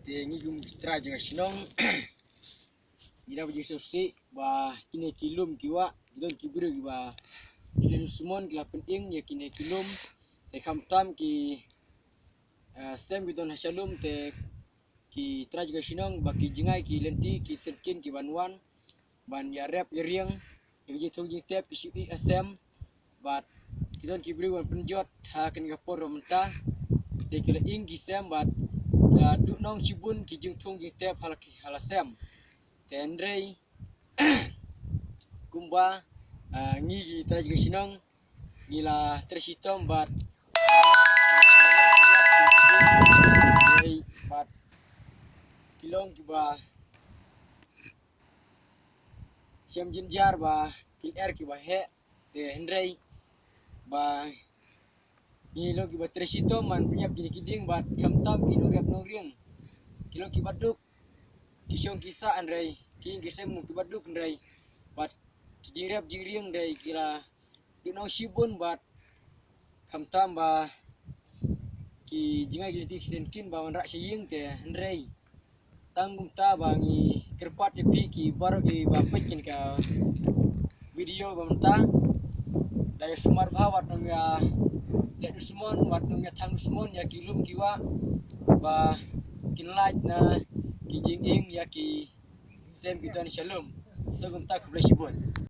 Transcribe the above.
Tengi gum tra jangan sinong. Ira bagi sosi ba kini kilum kiwa don kibru kiwa. Kini sumon kila penting ya kini kilum te kamtam ki sem bidon hasalum te ki tra jangan sinong ba ki jingai ki lenti ki serkin ki banwan ban ya rep ya riang ya thong jing tep ki sui asem bat kidon kibru ban penjot ha ken gapor mentah te kila ing ki sem bat du nong cibun ki jing thong jing tep halasem tenrei kumba ngi gi tra jangan sinong gila tresitom bat bat kilong kiba sem jinjar ba kil er kiba he te hendrei ba ni lo kiba tresito man punya pini kiding bat kamtam ki nuriap nuriang kilo kiba duk kisong kisa andrei king kisem mu kiba duk andrei bat kijirap jiriang dei kira dunong sibun bat kamtam ba ki jingai giliti kisenkin ba wanrak siying te andrei tanggung ta bangi kerpat tepi ki baru ki bapekin ka video bamta daya sumar bawat nomya le dusmon wat nomya thang dusmon ya kilum kiwa ba kinlaj na ki jinging ya ki sem kitan shalom tanggung ta kublai sibun